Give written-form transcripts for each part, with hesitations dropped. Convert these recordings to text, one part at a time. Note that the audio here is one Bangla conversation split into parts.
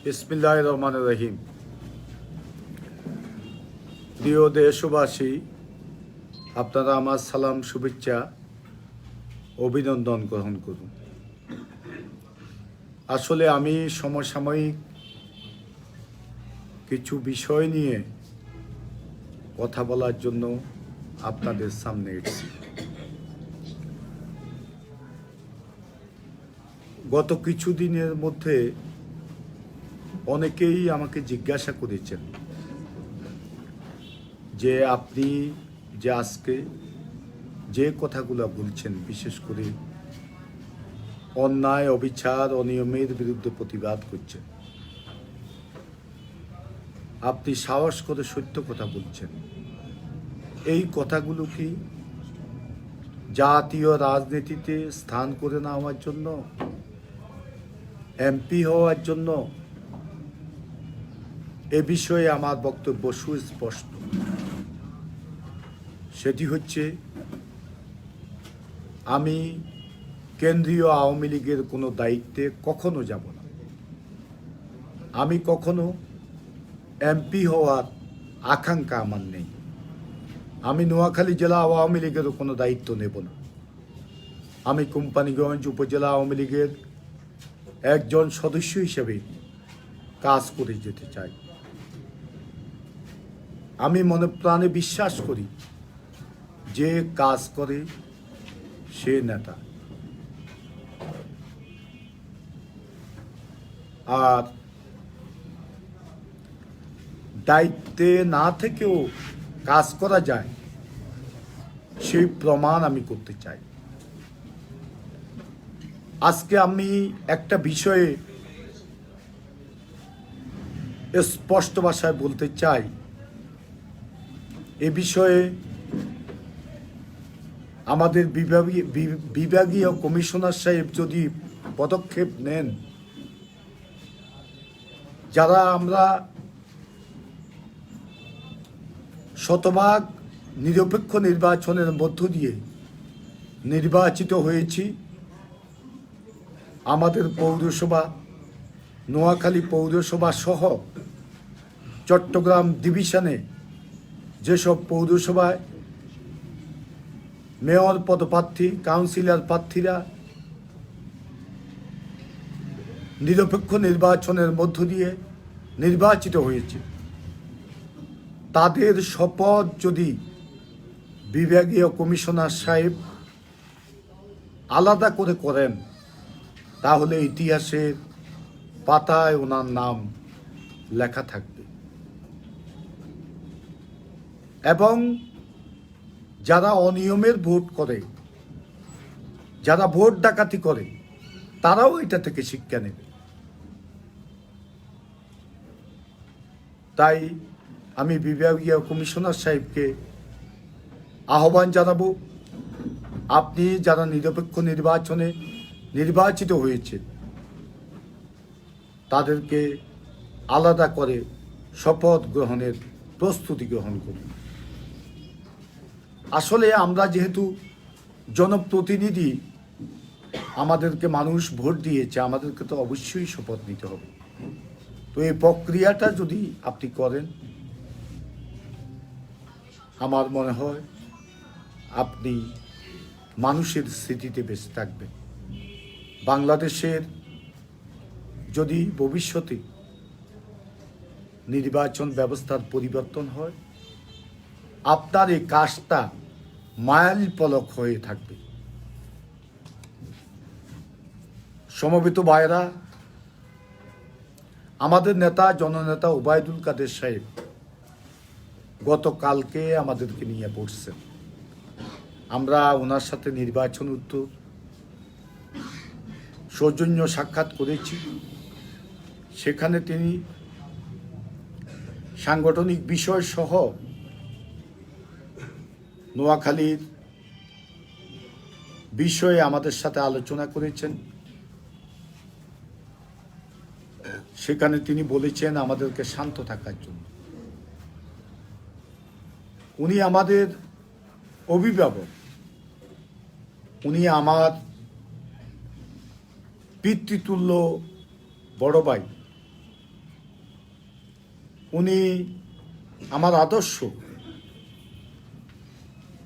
বিসমিল্লাহির রহমানির রহিম। প্রিয় দেশবাসী, আপনারা আমার সালাম, শুভেচ্ছা, অভিনন্দন গ্রহণ করুন। আসলে আমি সমসাময়িক কিছু বিষয় নিয়ে কথা বলার জন্য আপনাদের সামনে এসেছি। গত কিছু দিনের মধ্যে অনেকেই আমাকে জিজ্ঞাসা করেছেন যে আপনি যে আজকে যে কথাগুলো বলছেন, বিশেষ করে অন্যায়, অবিচার, অনিয়মের বিরুদ্ধে প্রতিবাদ করছেন, আপনি সাহস করে সত্য কথা বলছেন, এই কথাগুলো কি জাতীয় রাজনীতিতে স্থান করে নেওয়ার জন্য, এমপি হওয়ার জন্য? এ বিষয়ে আমার বক্তব্য সুস্পষ্ট। সেটি হচ্ছে, আমি কেন্দ্রীয় আওয়ামী লীগের কোনো দায়িত্বে কখনো যাব না। আমি কখনো এমপি হওয়ার আকাঙ্ক্ষা আমার নেই। আমি নোয়াখালী জেলা আওয়ামী লীগেরও কোনো দায়িত্ব নেব না। আমি কোম্পানিগঞ্জ উপজেলা আওয়ামী লীগের একজন সদস্য হিসেবে কাজ করে যেতে চাই। আমি মনে প্রাণে বিশ্বাস করি যে কাজ করে সে নেতা। আর দায়িত্বে না থেকেও কাজ করা যায়, সেই প্রমাণ আমি করতে চাই। আজকে আমি একটা বিষয়ে স্পষ্ট ভাষায় বলতে চাই। এ বিষয়ে আমাদের বিভাগীয় কমিশনার সাহেব যদি পদক্ষেপ নেন, যারা আমরা শতভাগ নিরপেক্ষ নির্বাচনের মধ্য দিয়ে নির্বাচিত হয়েছি, আমাদের পৌরসভা, নোয়াখালী পৌরসভা সহ চট্টগ্রাম ডিভিশনে যেসব পৌরসভায় মেয়র পদপ্রার্থী, কাউন্সিলর প্রার্থীরা নিরপেক্ষ নির্বাচনের মধ্য দিয়ে নির্বাচিত হয়েছে, তাদের শপথ যদি বিভাগীয় কমিশনার সাহেব আলাদা করে করেন, তাহলে ইতিহাসের পাতায় ওনার নাম লেখা থাকবে। এবং যারা অনিয়মের ভোট করে, যারা ভোট ডাকাতি করে, তারাও এটা থেকে শিক্ষা নেবে। তাই আমি বিভাগীয় কমিশনার সাহেবকে আহ্বান জানাবো, আপনি যারা নিরপেক্ষ নির্বাচনে নির্বাচিত হয়েছে, তাদেরকে আলাদা করে শপথ গ্রহণের প্রস্তুতি গ্রহণ করুন। আসলে আমরা যেহেতু জনপ্রতিনিধি, আমাদেরকে মানুষ ভোট দিয়েছে, আমাদেরকে তো অবশ্যই শপথ নিতে হবে। তো এই প্রক্রিয়াটা যদি আপনি করেন, আমার মনে হয় আপনি মানুষের স্মৃতিতে বেঁচে থাকবেন। বাংলাদেশের যদি ভবিষ্যতে নির্বাচন ব্যবস্থার পরিবর্তন হয়, আপনার এই কাজটা মাইল ফলক হয়ে থাকবে। সমবেত ভাইরা, আমাদের নেতা, জননেতা ওবায়দুল কাদের সাহেব গতকালকে আমাদেরকে নিয়ে পড়ছেন। আমরা ওনার সাথে নির্বাচন উত্তর সৌজন্য সাক্ষাৎ করেছি। সেখানে তিনি সাংগঠনিক বিষয় সহ নোয়াখালীর বিষয়ে আমাদের সাথে আলোচনা করেছেন। সেখানে তিনি বলেছেন আমাদেরকে শান্ত থাকার জন্য। উনি আমাদের অভিভাবক, উনি আমার পিতৃতুল্য বড় ভাই। উনি আমার আদর্শ,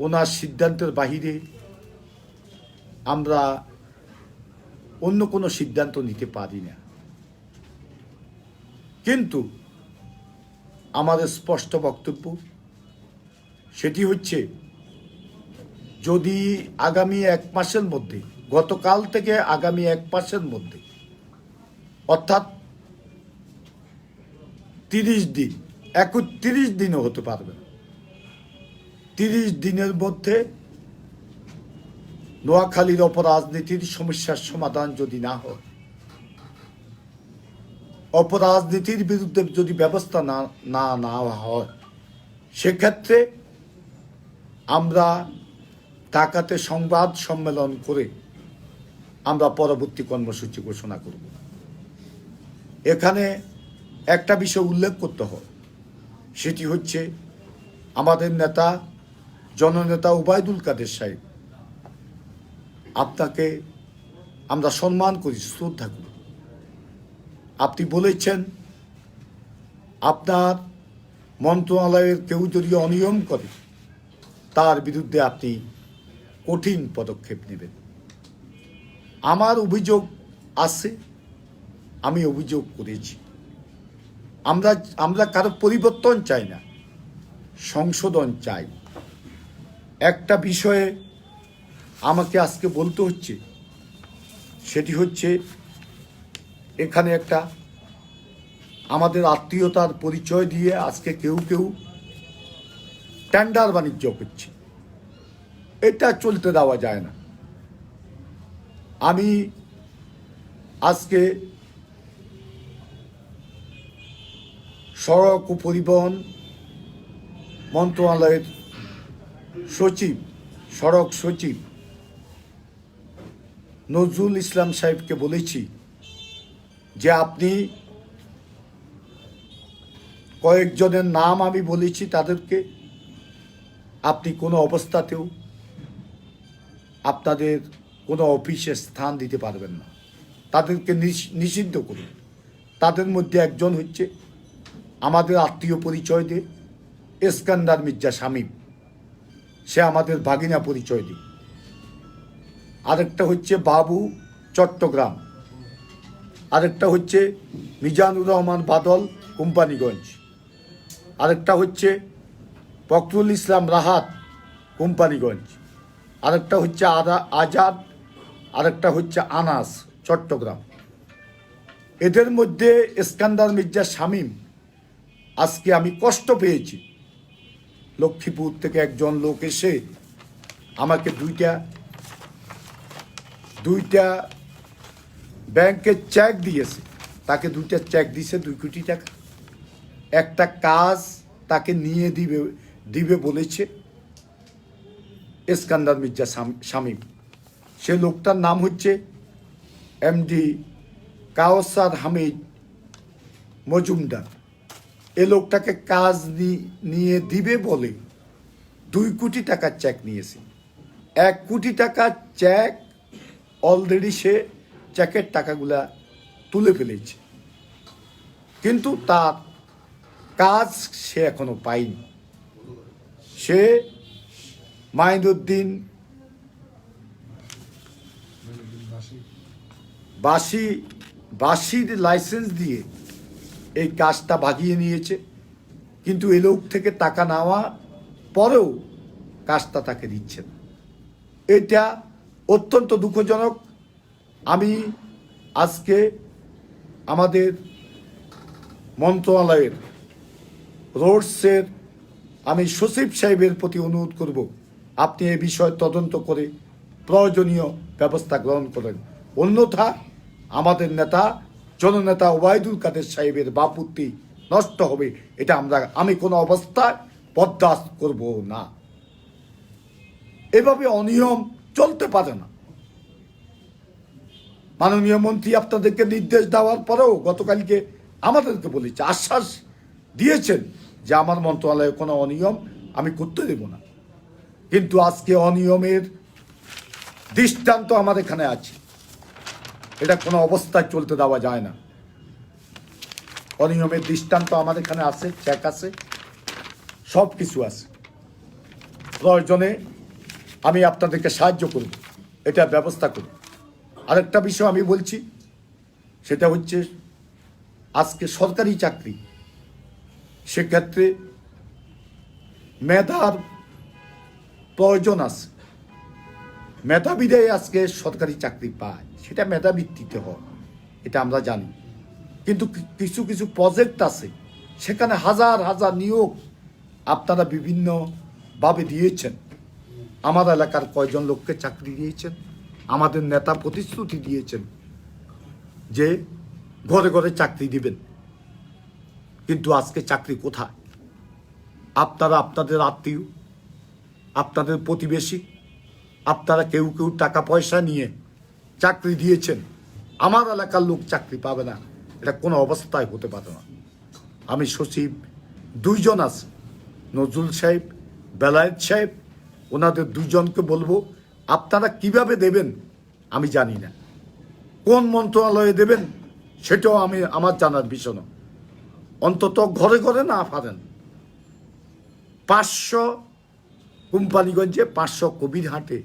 ওনার সিদ্ধান্তের বাহিরে আমরা অন্য কোনো সিদ্ধান্ত নিতে পারি না। কিন্তু আমাদের স্পষ্ট বক্তব্য সেটি হচ্ছে, যদি আগামী 1 মাসের মধ্যে, গতকাল থেকে আগামী 1 মাসের মধ্যে, অর্থাৎ 30 দিন, 31 দিনও হতে পারবে না, 30 দিনের মধ্যে নোয়াখালীর অপরাজনীতির সমস্যার সমাধান যদি না হয়, অপরাজনীতির বিরুদ্ধে যদি ব্যবস্থা না নেওয়া হয়, সেক্ষেত্রে আমরা ঢাকাতে সংবাদ সম্মেলন করে আমরা পরবর্তী কর্মসূচি ঘোষণা করব। এখানে একটা বিষয় উল্লেখ করতে হয়, সেটি হচ্ছে আমাদের নেতা, জননেতা ওবায়দুল কাদের সাহেব, আপনাকে আমরা সম্মান করি, শ্রদ্ধা করি। আপনি বলেছেন আপনার মন্ত্রণালয়ের কেউ যদি অনিয়ম করে তার বিরুদ্ধে আপনি কঠিন পদক্ষেপ নেবেন। আমার অভিযোগ আছে, আমি অভিযোগ করেছি। আমরা কারো পরিবর্তন চাই না, সংশোধন চাই। একটা বিষয়ে আমাকে আজকে বলতে হচ্ছে, সেটি হচ্ছে এখানে একটা আমাদের আত্মীয়তার পরিচয় দিয়ে আজকে কেউ কেউ টেন্ডার বাণিজ্য করছে। এটা চলতে দেওয়া যায় না। আমি আজকে সড়ক ও পরিবহন মন্ত্রণালয়ের সচিব, সড়ক সচিব নজরুল ইসলাম সাহেবকে বলেছি যে আপনি কয়েকজনের নাম আমি বলেছি, তাদেরকে আপনি কোনো অবস্থাতেও আপনাদের কোনো অফিসে স্থান দিতে পারবেন না, তাদেরকে নিষিদ্ধ করুন। তাদের মধ্যে একজন হচ্ছে আমাদের আত্মীয় পরিচয় দিয়ে ইস্কান্দার মির্জা শামীম, সে আমাদের ভাগিনা পরিচয় দিয়ে। আরেকটা হচ্ছে বাবু চট্টগ্রাম, আরেকটা হচ্ছে মিজানুর রহমান বাদল কোম্পানিগঞ্জ, আরেকটা হচ্ছে ফখরুল ইসলাম রাহাত কোম্পানিগঞ্জ, আরেকটা হচ্ছে আজাদ, আরেকটা হচ্ছে আনাস চট্টগ্রাম। এদের মধ্যে ইস্কান্দার মির্জা শামীম, আজকে আমি কষ্ট পেয়েছি, লক্ষ্মীপুর থেকে একজন লোক এসে আমাকে দুইটা ব্যাংকের চেক দিয়েছে, তাকে 2টা চেক দিয়েছে 2 কোটি টাকা। একটা কাজ তাকে নিয়ে দিবে বলেছে ইস্কান্দার মির্জা শামীম। সে লোকটার নাম হচ্ছে এমডি কাওসার হামিদ মজুমদার। এ লোকটাকে কাজ নিয়ে দিবে বলে 2 কোটি টাকার চেক নিয়েছে। 1 কোটি টাকার চেক অলরেডি সে চেকের টাকাগুলা তুলে ফেলেছে, কিন্তু তার কাজ সে এখনো পায়নি। সে মাইনুদ্দিন বাসির লাইসেন্স দিয়ে এই কাজটা ভাগিয়ে নিয়েছে, কিন্তু এ লোক থেকে টাকা নেওয়া পরেও কাজটা তাকে দিচ্ছে না। এটা অত্যন্ত দুঃখজনক। আমি আজকে আমাদের মন্ত্রণালয়ের রোডসের আমি সচিব সাহেবের প্রতি অনুরোধ করব, আপনি এ বিষয়ে তদন্ত করে প্রয়োজনীয় ব্যবস্থা গ্রহণ করেন। অন্যথা আমাদের নেতা, জননেতা ওবায়দুল কাদের সাহেবের বাপুতি নষ্ট হবে, এটা আমি কোনো অবস্থায় বরদাস্ত করব না। এভাবে অনিয়ম চলতে পারে না। মাননীয় মন্ত্রী আপনাদেরকে নির্দেশ দেওয়ার পরেও গতকালকে আমাদেরকে বলেছে, আশ্বাস দিয়েছেন যে আমার মন্ত্রণালয়ে কোনো অনিয়ম আমি করতে দেব না। কিন্তু আজকে অনিয়মের দৃষ্টান্ত আমার এখানে আছে, এটা কোনো অবস্থায় চলতে দেওয়া যায় না। অনিয়মের দৃষ্টান্ত আমার এখানে আছে, চেক আছে, সব কিছু আছে। প্রয়োজনে আমি আপনাদেরকে সাহায্য করব, এটা ব্যবস্থা করব। আরেকটা বিষয় আমি বলছি, সেটা হচ্ছে আজকে সরকারি চাকরি, সেক্ষেত্রে মেধার প্রয়োজন আছে। মেধাবীরাই আজকে সরকারি চাকরি পায়, সেটা মেধাভিত্তিতে হয়, এটা আমরা জানি। কিন্তু কিছু কিছু প্রজেক্ট আছে, সেখানে হাজার হাজার নিয়োগ আপনারা বিভিন্নভাবে দিয়েছেন। আমার এলাকার কয়জন লোককে চাকরি দিয়েছেন, আমাদের নেতা প্রতিশ্রুতি দিয়েছেন যে ঘরে ঘরে চাকরি দিবেন, কিন্তু আজকে চাকরি কোথায়? আপনারা আপনাদের আত্মীয়, আপনাদের প্রতিবেশী, আপনারা কেউ কেউ টাকা পয়সা নিয়ে চাকরি দিয়েছেন। আমার এলাকার লোক চাকরি পাবে না, এটা কোনো অবস্থায় হতে পারে না। আমি সচিব দুইজন আছে, নজরুল সাহেব, বেলায়েত সাহেব, ওনাদের দুজনকে বলবো আপনারা কিভাবে দেবেন আমি জানি না, কোন মন্ত্রণালয়ে দেবেন সেটাও আমার জানার বিষয় না। অন্তত ঘরে ঘরে না পারেন 500 কোম্পানিগঞ্জে, 500 কবিরহাটে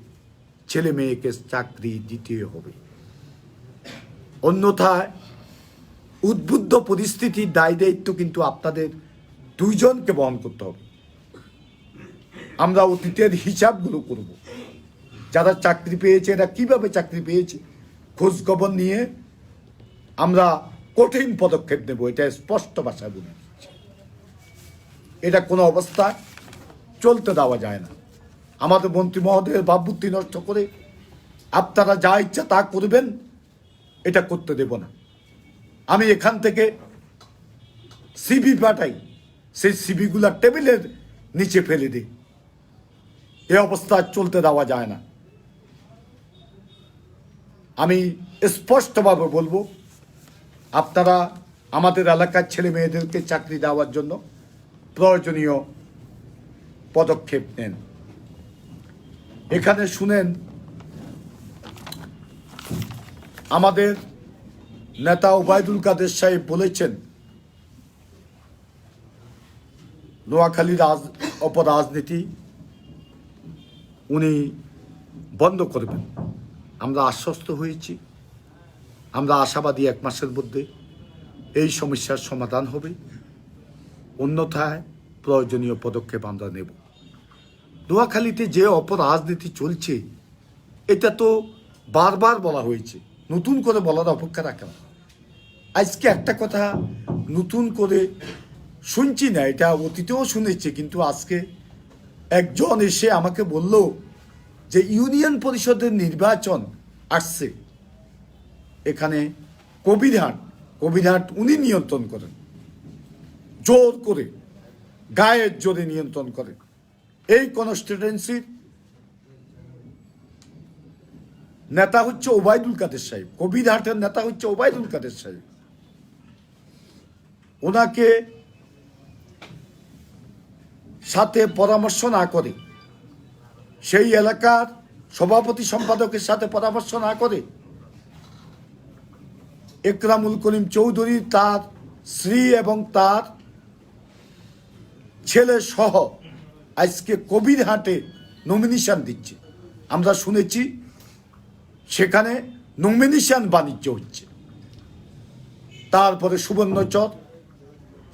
ছেলে মেয়েকে চাকরি দিতে হবে। অন্যথায় উদ্বুদ্ধ পরিস্থিতির দায় দায়িত্ব কিন্তু আপনাদের দুইজনকে বহন করতে হবে। আমরা অতীতের হিসাবগুলো করব, যারা চাকরি পেয়েছে এরা কিভাবে চাকরি পেয়েছে খোঁজ খবর নিয়ে আমরা কঠিন পদক্ষেপ নেব, এটা স্পষ্ট ভাষায় বলে দিচ্ছি। এটা কোনো অবস্থায় চলতে দেওয়া যায় না। আমাদের মন্ত্রী মহোদয়ের ভাবমূর্তি নষ্ট করে আপনারা যা ইচ্ছা তা করবেন, এটা করতে দেব না। আমি এখান থেকে সিবি পাঠাই, সেই সিবিগুলা টেবিলের নিচে ফেলে দিই, এ অবস্থা চলতে দেওয়া যায় না। আমি স্পষ্টভাবে বলবো, আপনারা আমাদের এলাকার ছেলে মেয়েদেরকে চাকরি দেওয়ার জন্য প্রয়োজনীয় পদক্ষেপ নেন। এখানে শুনেন, আমাদের নেতা ওবায়দুল কাদের সাহেব বলেছেন নোয়াখালীর অপরাজনীতি উনি বন্ধ করবেন। আমরা আশ্বস্ত হয়েছি, আমরা আশাবাদী 1 মাসের মধ্যে এই সমস্যার সমাধান হবে, অন্যথায় প্রয়োজনীয় পদক্ষেপ আমরা নেব। নোয়াখালীতে যে অপরাজনীতি চলছে এটা তো বারবার বলা হয়েছে, নতুন করে বলার অপেক্ষা রাখে না। আজকে একটা কথা নতুন করে শুনছি না, এটা অতীতেও শুনেছি, কিন্তু আজকে একজন এসে আমাকে বলল যে ইউনিয়ন পরিষদের নির্বাচন আসছে, এখানে কবিরহাট উনি নিয়ন্ত্রণ করেন, জোর করে গায়ের জোরে নিয়ন্ত্রণ করেন। এই কনস্টিটুয়েন্সির নেতা হচ্ছে ওবায়দুল কাদের সাহেব, কবিরহাটের নেতা হচ্ছে ওবায়দুল কাদের সাহেব। ওনাকে সাথে পরামর্শ না করে, সেই এলাকার সভাপতি সম্পাদকের সাথে পরামর্শ না করে একরামুল করিম চৌধুরী, তার স্ত্রী এবং তার ছেলে সহ আজকে কবিরহাটে নমিনেশন দিচ্ছে। আমরা শুনেছি সেখানে নমিনেশন বাণিজ্য হচ্ছে। তারপরে সুবর্ণচর,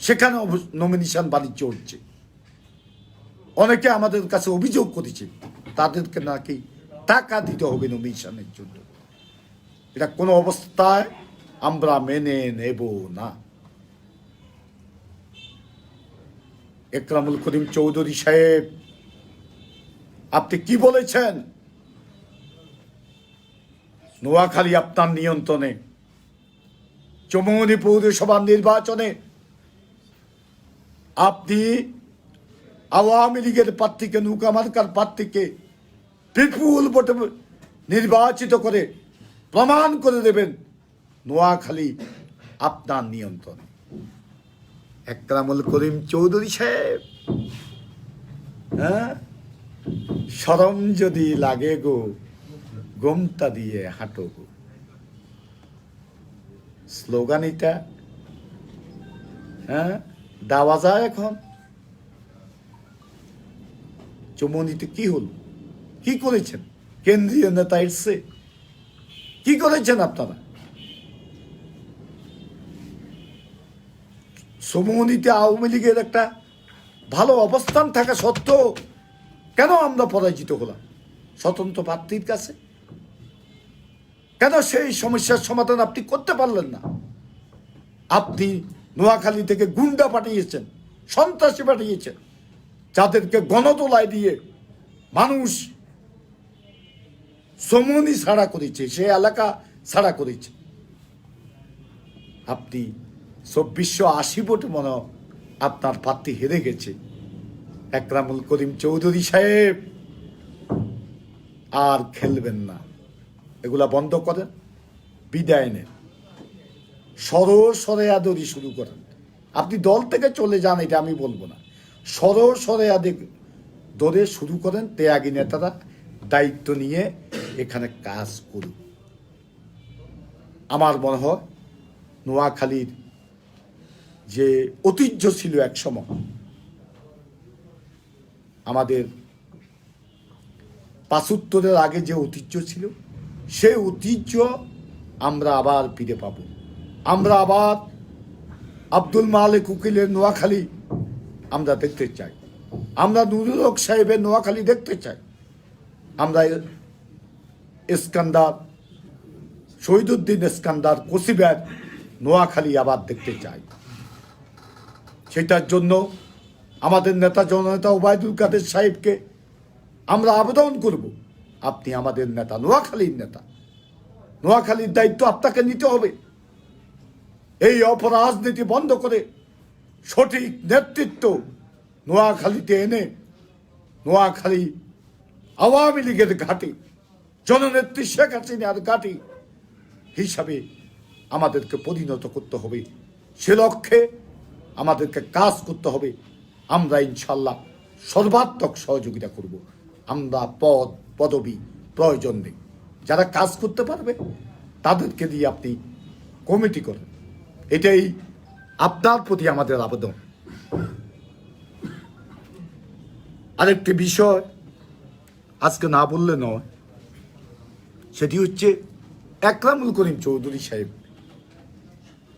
সেখানেও নমিনেশন বাণিজ্য হচ্ছে। অনেকে আমাদের কাছে অভিযোগ করেছে তাদেরকে নাকি টাকা দিতে হবে নমিনেশনের জন্য। এটা কোনো অবস্থায় আমরা মেনে নেব না। একরামুল করিম চৌধুরী সাহেব, আপনি কি বলেছেন? নোয়াখালী আপনার নিয়ন্ত্রণে। চৌমুহনী পৌরসভার নির্বাচনে আপনি আওয়ামী লীগের প্রার্থীকে, নৌকা মার্কার প্রার্থীকে বিপুল ভোটে নির্বাচিত করে প্রমাণ করে দেবেন নোয়াখালী আপনার নিয়ন্ত্রণে। একরামুল করিম চৌধুরী সাহেব, হ্যাঁ, শরম যদি লাগে গো, গোমতা দিয়ে হাঁটো গো। স্লোগান এটা হ্যাঁ, দেওয়া যায় এখন? চৌমুহনীতে কি হল? কি করেছেন? কেন্দ্রীয় নেতা এসছে, কি করেছেন আপনারা? চৌমুহনীতে আওয়ামী লীগের একটা ভালো অবস্থান থাকা সত্ত্বেও কেন আমরা পরাজিত হলাম স্বতন্ত্র প্রার্থীর কাছে? কেন সেই সমস্যার সমাধান আপনি করতে পারলেন না? আপনি নোয়াখালী থেকে গুন্ডা পাঠিয়েছেন, সন্ত্রাসী পাঠিয়েছেন, যাদেরকে গণতোলায় দিয়ে মানুষ চৌমুহনী ছাড়া করেছে, সে এলাকা ছাড়া করেছে। আপনি 2480 ভোটে মনে হয় আপনার প্রার্থী হেরে গেছে। একরামুল করিম চৌধুরী সাহেব, আর খেলবেন না, এগুলা বন্ধ করেন, বিদায় নেন, সরেয়াদি শুরু করেন। আপনি দল থেকে চলে যান, এটা আমি বলবো না, সরেয়াদি ধরে শুরু করেন। ত্যাগী নেতারা দায়িত্ব নিয়ে এখানে কাজ করুন। আমার মনে হয় নোয়াখালীর যে ঐতিহ্য ছিল একসময়, আমাদের ৭৫-এর আগে যে ঐতিহ্য ছিল, সেই ঐতিহ্য আমরা আবার ফিরে পাব। আমরা আবার আব্দুল মালিক উকিলের নোয়াখালী আমরা দেখতে চাই, আমরা নুরুল হক সাহেবের নোয়াখালী দেখতে চাই, আমরা ইস্কান্দার, শহীদুদ্দিন ইস্কান্দার কসিবের নোয়াখালী আবার দেখতে চাই। সেটার জন্য আমাদের নেতা জননেতা ওবায়দুল কাদের সাহেবকে আমরা আবেদন করব, আপনি আমাদের নেতা, নোয়াখালীর নেতা, নোয়াখালীর দায়িত্ব আপনাকে নিতে হবে। এই অপরাজনীতি বন্ধ করে সঠিক নেতৃত্ব নোয়াখালীতে এনে নোয়াখালী আওয়ামী লীগের ঘাঁটি, জননেত্রী শেখ হাসিনার ঘাঁটি হিসাবে আমাদেরকে পরিণত করতে হবে। সে লক্ষ্যে আমাদেরকে কাজ করতে হবে। আমরা ইনশাল্লাহ সর্বাত্মক সহযোগিতা করব। আমরা পদবি প্রয়োজন নেই, যারা কাজ করতে পারবে তাদেরকে দিয়ে আপনি কমিটি করেন, এটাই আপনার প্রতি আমাদের আবেদন। আরেকটি বিষয় আজকে না বললে নয়, সেটি হচ্ছে একরামুল করিম চৌধুরী সাহেব,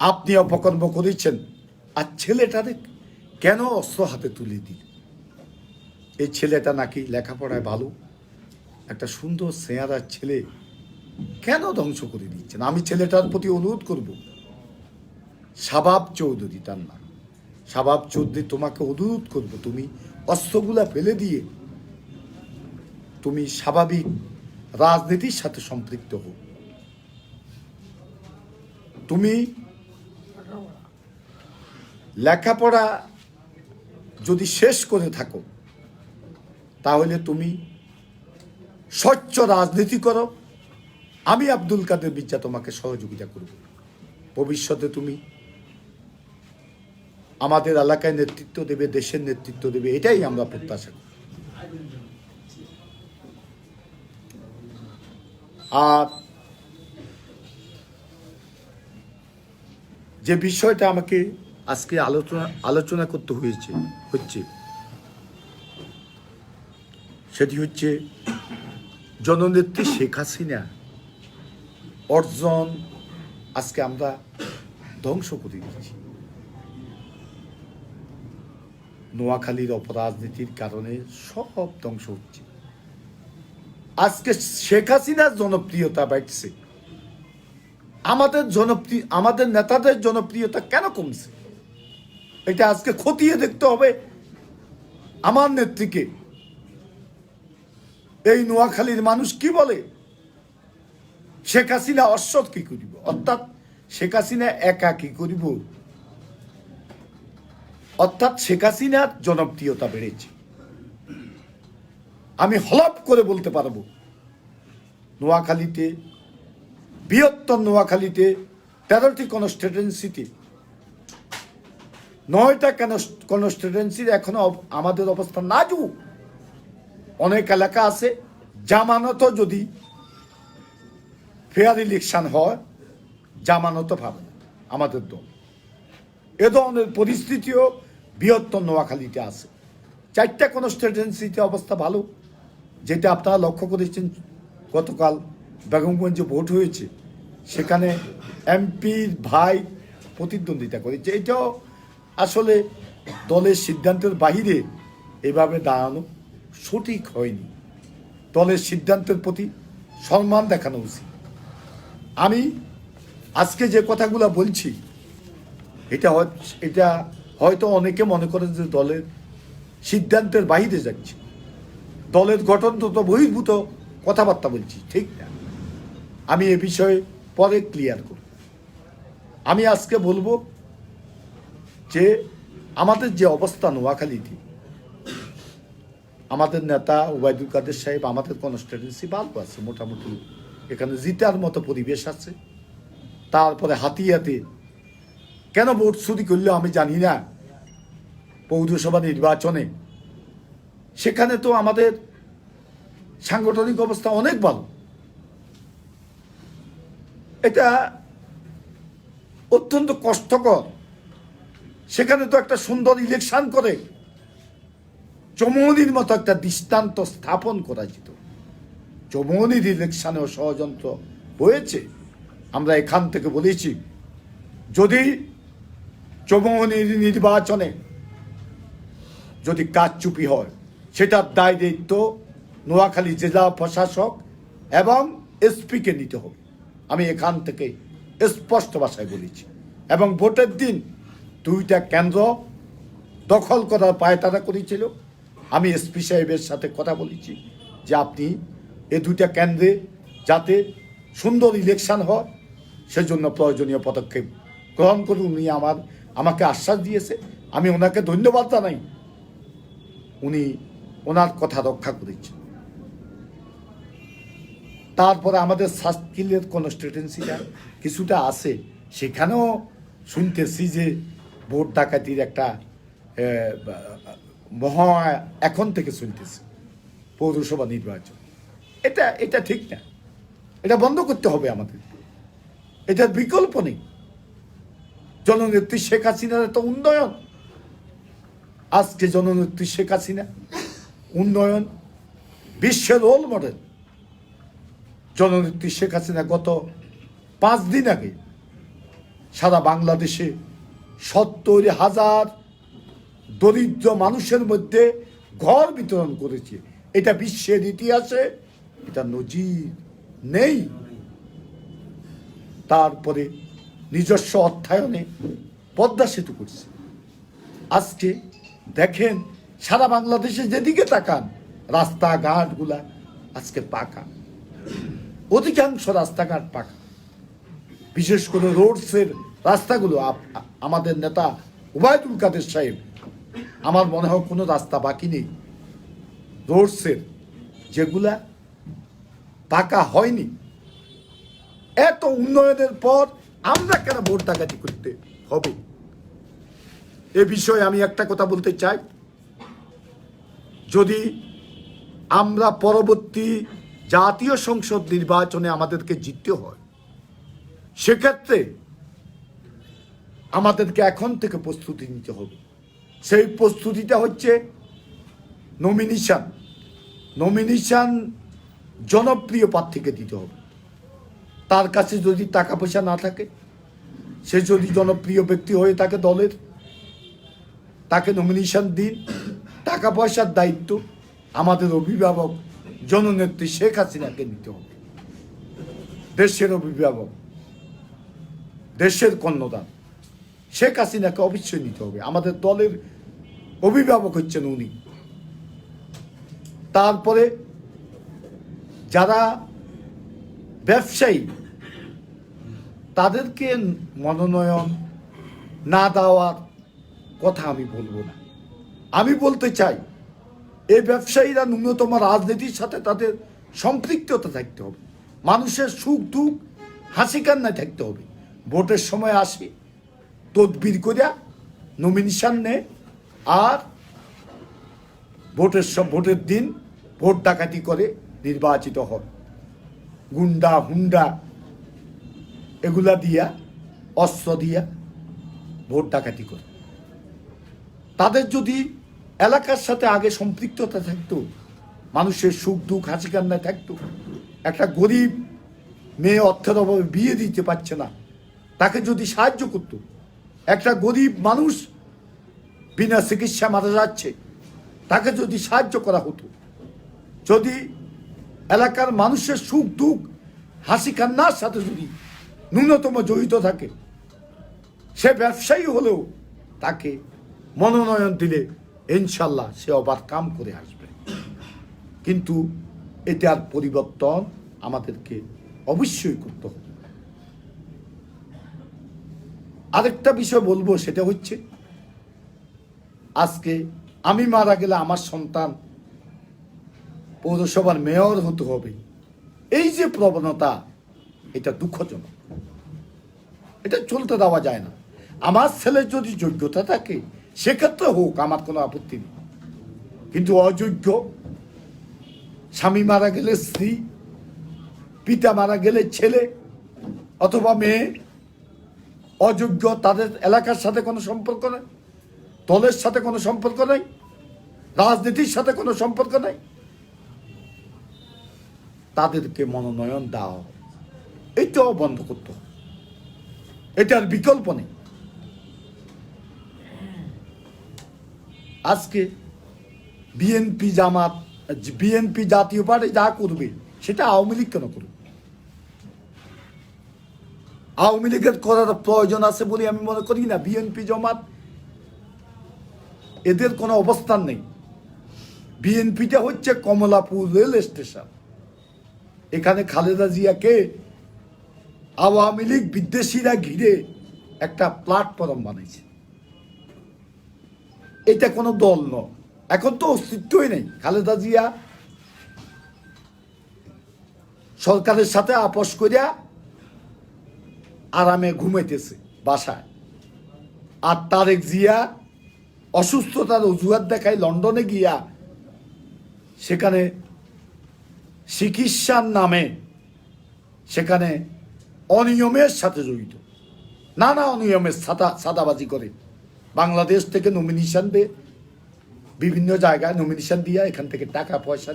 আপনি অপকর্ম করেছেন, আর ছেলেটারে কেন অস্ত্র হাতে তুলে দিল? এই ছেলেটা নাকি লেখাপড়ায় ভালো, একটা সুন্দর চেহারার ছেলে, কেন ধ্বংস করে দিচ্ছেন? আমি ছেলেটার প্রতি অনুরোধ করব, শাবাব চৌধুরী তার নাম, শাবাব চৌধুরী, তোমাকে অনুরোধ করব, তুমি অস্ত্রগুলা ফেলে দিয়ে তুমি স্বাভাবিক রাজনীতির সাথে সম্পৃক্ত হো। তুমি লেখাপড়া যদি শেষ করে থাকো, তাহলে তুমি স্বচ্ছ রাজনীতি করো। আমি আব্দুল কাদের মির্জা তোমাকে সহযোগিতা করব। ভবিষ্যতে তুমি আমাদের এলাকায় নেতৃত্ব দেবে, দেশের নেতৃত্ব দেবে, এটাই আমরা প্রত্যাশা করি। আর যে বিষয়টা আমাকে আজকে আলোচনা করতে হচ্ছে সেটি হচ্ছে জননেত্রী শেখ হাসিনা অর্জন আজকে আমরা ধ্বংস করে দিচ্ছি। নোয়াখালীর অপরাজনীতির কারণে সব ধ্বংস হচ্ছে। আজকে শেখ হাসিনার জনপ্রিয়তা বাড়ছে, আমাদের নেতাদের জনপ্রিয়তা কেন কমছে? এটা আজকে খতিয়ে দেখতে হবে আমার নেত্রীকে। এই নোয়াখালীর মানুষ কি বলে? শেখ হাসিনা অশ্বত কি করিব, অর্থাৎ শেখ হাসিনা একা কি করিব, অর্থাৎ শেখ হাসিনার জনপ্রিয়তা বেড়েছে। আমি হলফ করে বলতে পারবো, নোয়াখালীতে, বৃহত্তর নোয়াখালীতে 13টি কনস্টিটুয়েন্সিতে 9টা কনস্টিটুয়েন্সির এখনো আমাদের অবস্থা নাজুক। অনেক এলাকা আছে জামানত, যদি ফেয়ার ইলেকশন হয় জামানত পাবে না আমাদের দল। এ ধরনের পরিস্থিতিও বৃহত্তর নোয়াখালীতে আছে। 4টা কনস্টিটুয়েন্সিতে অবস্থা ভালো, যেটা আপনারা লক্ষ্য করেছেন। গতকাল বেগমগঞ্জে ভোট হয়েছে, সেখানে এমপির ভাই প্রতিদ্বন্দ্বিতা করেছে। এটাও আসলে দলের সিদ্ধান্তের বাহিরে এভাবে দাঁড়ানো সঠিক হয়নি। দলের সিদ্ধান্তের প্রতি সম্মান দেখানো উচিত। আমি আজকে যে কথাগুলো বলছি, এটা হয়তো অনেকে মনে করেন যে দলের সিদ্ধান্তের বাহিরে যাচ্ছে, দলের গঠনতন্ত্র বহির্ভূত কথাবার্তা বলছি, ঠিক না। আমি এ বিষয়ে পরে ক্লিয়ার করব। আমি আজকে বলবো যে আমাদের যে অবস্থা নোয়াখালীতে, আমাদের নেতা ওবায়দুল কাদের সাহেব, আমাদের কনস্টিটুয়েন্সি ভালো আছে মোটামুটি, এখানে জিতার মতো পরিবেশ আছে। তারপরে হাতিয়াতে কেন ভোট চুরি করলো আমি জানি না, পৌরসভা নির্বাচনে সেখানে তো আমাদের সাংগঠনিক অবস্থা অনেক ভালো। এটা অত্যন্ত কষ্টকর। সেখানে তো একটা সুন্দর ইলেকশন করে চৌমনির মতো একটা দৃষ্টান্ত স্থাপন করা যেত। চৌমনির ইলেকশনেও ষড়যন্ত্র হয়েছে। আমরা এখান থেকে বলেছি, যদি চৌমনির নির্বাচনে যদি কারচুপি হয়, সেটার দায় দায়িত্ব নোয়াখালী জেলা প্রশাসক এবং এসপিকে নিতে হবে। আমি এখান থেকে স্পষ্ট ভাষায় বলেছি। এবং ভোটের দিন 2টা কেন্দ্র দখল করার পায়তারা করেছিল। আমি এসপি সাহেবের সাথে কথা বলেছি যে আপনি এই 2টা কেন্দ্রে যাতে সুন্দর ইলেকশন হয়, সেজন্য প্রয়োজনীয় পদক্ষেপ গ্রহণ করুন। উনি আমাকে আশ্বাস দিয়েছে, আমি ওনাকে ধন্যবাদ জানাই। উনি ওনার কথা রক্ষা করেছেন। তারপরে আমাদের সার্কিলের কনস্টিটুয়েন্সিটা কিছুটা আছে, সেখানেও শুনতেছি যে ভোট ডাকাতির একটা মহা এখন থেকে শুনতেছি পৌরসভা নির্বাচন। এটা ঠিক না, এটা বন্ধ করতে হবে আমাদের। এটার বিকল্প নেই। জননেত্রী শেখ হাসিনার এত উন্নয়ন, আজকে জননেত্রী শেখ হাসিনা উন্নয়ন বিশ্বের রোল মডেল। জননেত্রী শেখ হাসিনা গত 5 দিন আগে সারা বাংলাদেশে 70,000 দরিদ্র মানুষের মধ্যে ঘর বিতরণ করেছে। এটা বিশ্বের ইতিহাসে এটা নজির নেই। তারপরে নিজস্ব অর্থায়নে পদ্মা সেতু করছে। আজকে দেখেন সারা বাংলাদেশে যেদিকে তাকান, রাস্তাঘাটগুলা আজকে পাকা, অধিকাংশ রাস্তাঘাট পাকা। বিশেষ করে রোডসের রাস্তাগুলো আমাদের নেতা ওবায়দুল কাদের সাহেব, আমার মনে হয় কোনো রাস্তা বাকি নেই রোডসের যেগুলা পাকা হয়নি। এত উন্নয়নের পর আমরা কেন ভোট ডাকাতি করতে হবে? এ বিষয়ে আমি একটা কথা বলতে চাই, যদি আমরা পরবর্তী জাতীয় সংসদ নির্বাচনে আমাদেরকে জিততে হয়, সেক্ষেত্রে আমাদেরকে এখন থেকে প্রস্তুতি নিতে হবে। সেই প্রস্তুতিটা হচ্ছে নমিনেশন জনপ্রিয় প্রার্থীকে দিতে হবে। তার কাছে যদি টাকা পয়সা না থাকে, সে যদি জনপ্রিয় ব্যক্তি হয়ে থাকে দলের, তাকে নমিনেশন দিন। টাকা পয়সার দায়িত্ব আমাদের অভিভাবক জননেত্রী শেখ হাসিনাকে নিতে হবে। দেশের অভিভাবক, দেশের কন্যাদান শেখ হাসিনাকে অবশ্যই নিতে হবে। আমাদের দলের অভিভাবক হচ্ছেন উনি। তারপরে যারা ব্যবসায়ী, তাদেরকে মনোনয়ন না দেওয়ার কথা আমি বলবো না। আমি বলতে চাই, এই ব্যবসায়ীরা ন্যূনতম রাজনীতির সাথে তাদের সম্পৃক্ততা থাকতে হবে। মানুষের সুখ দুঃখ হাসি কান্নায় থাকতে হবে। ভোটের সময় আসি তদবির করিয়া নমিনেশন নেয়, আর ভোটের দিন ভোট ডাকাতি করে নির্বাচিত হয়। গুন্ডা হুন্ডা এগুলা দিয়া, অস্ত্র দিয়া ভোট ডাকাতি করে। তাদের যদি এলাকার সাথে আগে সম্পৃক্ততা থাকতো, মানুষের সুখ দুঃখ হাসি কান্নায় থাকতো, একটা গরিব মেয়ে অর্থের অভাবে বিয়ে দিতে পারছে না, তাকে যদি সাহায্য করত, একটা গরিব মানুষ বিনা চিকিৎসা মারা যাচ্ছে, তাকে যদি সাহায্য করা হতো, যদি এলাকার মানুষের সুখ দুঃখ হাসি কান্নার সাথে যদি ন্যূনতম জড়িত থাকে, সে ব্যবসায়ী হলেও তাকে মনোনয়ন দিলে ইনশাল্লাহ সে আবার কাম করে আসবে। কিন্তু এটার পরিবর্তন আমাদেরকে অবশ্যই করতে হবে। আরেকটা বিষয় বলবো, সেটা হচ্ছে আজকে আমি মারা গেলে আমার সন্তান পৌরসভার মেয়র হতে হবে, এই যে প্রবণতা, এটা দুঃখজনক। এটা চলতে দেওয়া যায় না। আমার ছেলের যদি যোগ্যতা থাকে সেক্ষেত্রে হোক, আমার কোনো আপত্তি নেই। কিন্তু অযোগ্য, স্বামী মারা গেলে স্ত্রী, পিতা মারা গেলে ছেলে অথবা মেয়ে, অযোগ্য, তাদের এলাকার সাথে কোনো সম্পর্ক নেই, দলের সাথে কোনো সম্পর্ক নেই, রাজনীতির সাথে কোনো সম্পর্ক নেই, তাদেরকে মনোনয়ন দেওয়া, এটাও বন্ধ করতে হবে। এটার বিকল্প নেই। আজকে বিএনপি জামাত, বিএনপি জাতীয় পার্টি যা করবে সেটা আওয়ামী লীগ কেন করবে? আওয়ামী লীগের করার প্রয়োজন আছে বলে আমি মনে করি না। বিএনপি জামাত এদের কোনো অবস্থান নেই। বিএনপিটা হচ্ছে কমলাপুর রেল স্টেশন। এখানে খালেদা জিয়াকে আওয়ামী লীগ বিদ্বেষীরা ঘিরে একটা প্ল্যাটফর্ম বানাইছে। এটা কোনো দল নয়, এখন তো অস্তিত্বই নেই। খালেদা জিয়া সরকারের সাথে আপোষ করিয়া আরামে ঘুমাইতেছে বাসায়, আর তারেক জিয়া অসুস্থতার অজুহাত দেখায় লন্ডনে গিয়া সেখানে চিকিৎসার নামে সেখানে অনিয়মের সাথে জড়িত, নানা অনিয়মের সাদাবাজি করে বাংলাদেশ থেকে নমিনেশন দিয়ে বিভিন্ন জায়গায় নমিনেশন দিয়া এখান থেকে টাকা পয়সা